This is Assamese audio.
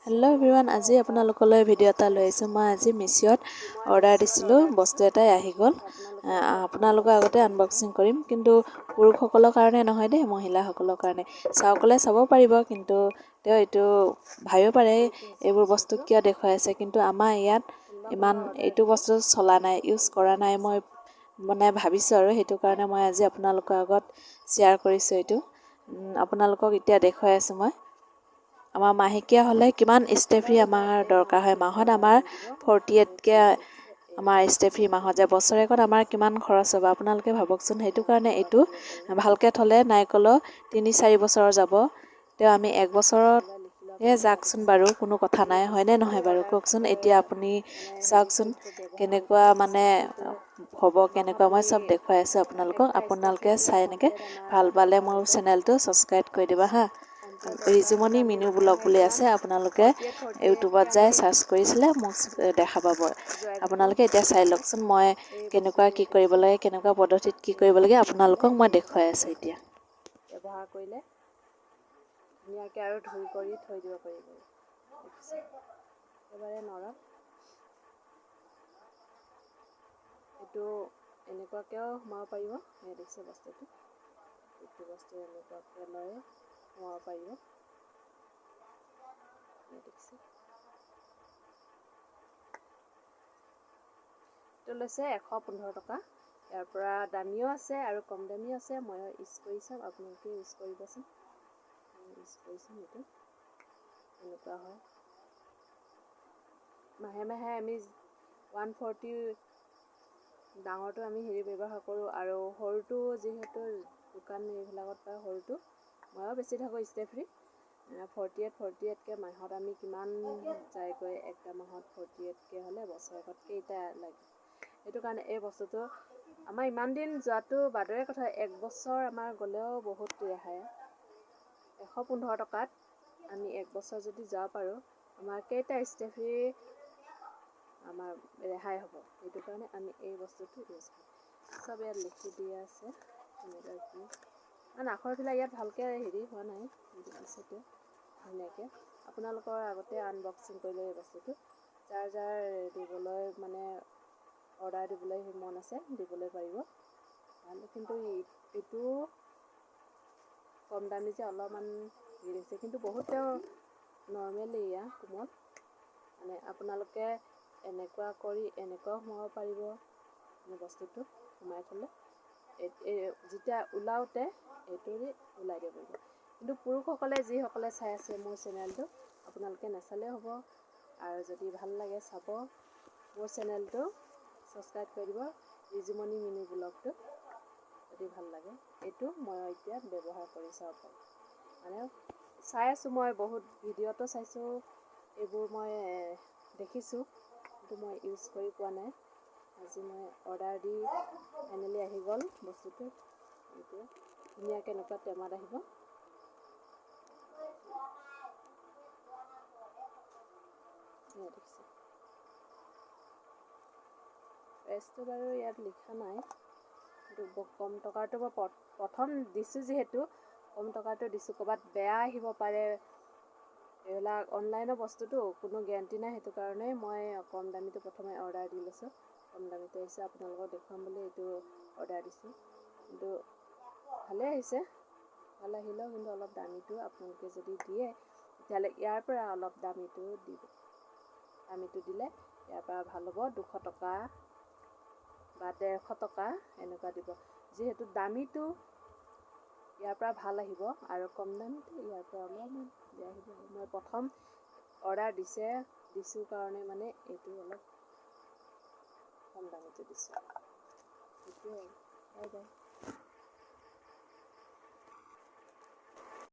হেল্ল' এভৰিৱান, আজি আপোনালোকলৈ ভিডিঅ' এটা লৈ আহিছোঁ। মই আজি মিছ'ত অৰ্ডাৰ দিছিলোঁ, বস্তু এটাই আহি গ'ল। আপোনালোকৰ আগতে আনবক্সিং কৰিম, কিন্তু পুৰুষসকলৰ কাৰণে নহয় দেই, মহিলাসকলৰ কাৰণে। চাওকলে চাব পাৰিব, কিন্তু তেওঁ এইটো ভাবিব পাৰে এইবোৰ বস্তু কিয় দেখুৱাই আছে, কিন্তু আমাৰ ইয়াত ইমান এইটো বস্তু চলা নাই, ইউজ কৰা নাই। মই ভাবিছোঁ আৰু সেইটো কাৰণে মই আজি আপোনালোকৰ আগত শ্বেয়াৰ কৰিছোঁ। এইটো আপোনালোকক এতিয়া দেখুৱাই আছোঁ মই। আমাৰ মাহেকীয়া হ'লে কিমান ষ্টে ফ্ৰী আমাৰ দৰকাৰ হয়। মাহত আমাৰ 48কৈ আমাৰ ষ্টে ফ্ৰী মাহত যায়। বছৰেকত আমাৰ কিমান খৰচ হ'ব আপোনালোকে ভাবকচোন। সেইটো কাৰণে এইটো ভালকৈ থ'লে নাইকলেও 3-4 বছৰ যাব। তেওঁ আমি 1 বছৰত যাকচোন বাৰু, কোনো কথা নাই, হয়নে নহয় বাৰু কওকচোন। এতিয়া আপুনি চাওকচোন কেনেকুৱা হ'ব, কেনেকুৱা মই চব দেখুৱাই আছোঁ আপোনালোকক। আপোনালোকে চাই এনেকৈ ভাল পালে মোৰ চেনেলটো ছাবস্ক্ৰাইব কৰি দিব হা। ৰিজুমণি মিনু ব্লগ বুলি আছে, আপোনালোকে ইউটিউবত যাই চাৰ্চ কৰিছিলে মোক দেখা পাব। আপোনালোকে এতিয়া চাই লওকচোন মই কেনেকুৱা কি কৰিব লাগে, কেনেকুৱা পদ্ধতিত কি কৰিব লাগে আপোনালোকক মই দেখুৱাই আছোঁ। এতিয়া ব্যৱহাৰ কৰিলে ধুনীয়াকৈ আৰু ধুই কৰি থৈ দিব পাৰিব। একেবাৰে নৰম। এইটো এনেকুৱাকৈও সোমাব পাৰিব। দেখিছে বস্তুটো, এইটো বস্তু এনেকুৱাকৈ লৈ সোমাব পাৰিব। দেখিছে, এইটো লৈছে 115 টকা। ইয়াৰ পৰা দামীও আছে আৰু কম দামীও আছে। মই ইউজ কৰি চাম, আপোনালোকে ইউজ কৰিবচোন। ইউজ কৰিছোঁ এইটো এনেকুৱা হয়। মাহে মাহে আমি 140 ডাঙৰটো আমি ব্যৱহাৰ কৰোঁ, আৰু সৰুটো যিহেতু দোকান এইবিলাকত পায়, সৰুটো ময়ো বেছি থাকোঁ ষ্টে ফ্ৰী। 48কৈ মাহত আমি কিমান যায়গৈ। একটা মাহত 48কৈ হ'লে বছৰেকত কেইটা লাগে। সেইটো কাৰণে এই বস্তুটো আমাৰ ইমান দিন যোৱাটো বাদৰে কথা, 1 বছৰ আমাৰ গ'লেও বহুত ৰেহাই। 115 টকাত আমি 1 বছৰ যদি যাব পাৰোঁ, আমাৰ কেইটা ষ্টে ফ্ৰী আমাৰ ৰেহাই হ'ব। সেইটো কাৰণে আমি এই বস্তুটো ইউজ কৰোঁ। চব ইয়াত লিখি দিয়া আছে কেনেকৈ কি, আখৰবিলাক ইয়াত ভালকৈ হোৱা নাই, দিছেতো ধুনীয়াকৈ। আপোনালোকৰ আগতে আনবক্সিং কৰিলে এই বস্তুটো। যাৰ যাৰ দিবলৈ অৰ্ডাৰ দিবলৈ মন আছে দিবলৈ পাৰিব। কিন্তু এইটো কম দামী যে অলপমান দিছে, কিন্তু বহুত তেওঁ নৰ্মেল এয়া কোমল। আপোনালোকে এনেকুৱা কৰি এনেকুৱাও সোমাব পাৰিব। বস্তুটো সোমাই থ'লে যেতিয়া ওলাওঁতে এইটোৰে ওলাই দিব পাৰিব। কিন্তু পুৰুষসকলে যিসকলে চাই আছে মোৰ চেনেলটো, আপোনালোকে নাচালেও হ'ব। আৰু যদি ভাল লাগে চাব, মোৰ চেনেলটো ছাবস্ক্ৰাইব কৰি দিব, ৰিজুমণি মিনু ব্লগটো, যদি ভাল লাগে। এইটো মই এতিয়া ব্যৱহাৰ কৰি চাব পাৰোঁ। চাই আছোঁ, মই বহুত ভিডিঅ'টো চাইছোঁ, এইবোৰ মই দেখিছোঁ, কিন্তু মই ইউজ কৰি পোৱা নাই। আজি মই অৰ্ডাৰ দি ফাইনেলি আহি গ'ল বস্তুটো। এইটো ধুনীয়াকৈ এনেকুৱা টেমাত আহিব। দেখিছে, প্ৰাইচটো বাৰু ইয়াত লিখা নাই, কিন্তু কম টকাৰটো মই প্ৰথম দিছোঁ যিহেতু কম টকাৰটো দিছোঁ। ক'ৰবাত বেয়া আহিব পাৰে, এইবিলাক অনলাইনৰ বস্তুটো কোনো গেৰাণ্টি নাই। সেইটো কাৰণে মই কম দামীটো প্ৰথমে অৰ্ডাৰ দি লৈছোঁ। কম দামীটো আহিছে, আপোনালোকক দেখুৱাম বুলি এইটো অৰ্ডাৰ দিছোঁ। কিন্তু ভালেই আহিছে, ভাল আহিলেও কিন্তু অলপ দামীটো আপোনালোকে যদি দিয়ে, তেতিয়াহ'লে ইয়াৰ পৰা অলপ দামীটো দিব। দামীটো দিলে ইয়াৰ পৰা ভাল হ'ব। 200 টকা বা 150 টকা এনেকুৱা দিব। যিহেতু দামীটো ইয়াৰ পৰা ভাল আহিব, আৰু কম দামীটো ইয়াৰ পৰা অলপমান বেয়া আহিব। মই প্ৰথম অৰ্ডাৰ দিছোঁ কাৰণে এইটো অলপ কম দামীটো দিছোঁ। সেইটোৱে আৰু বাই বাই।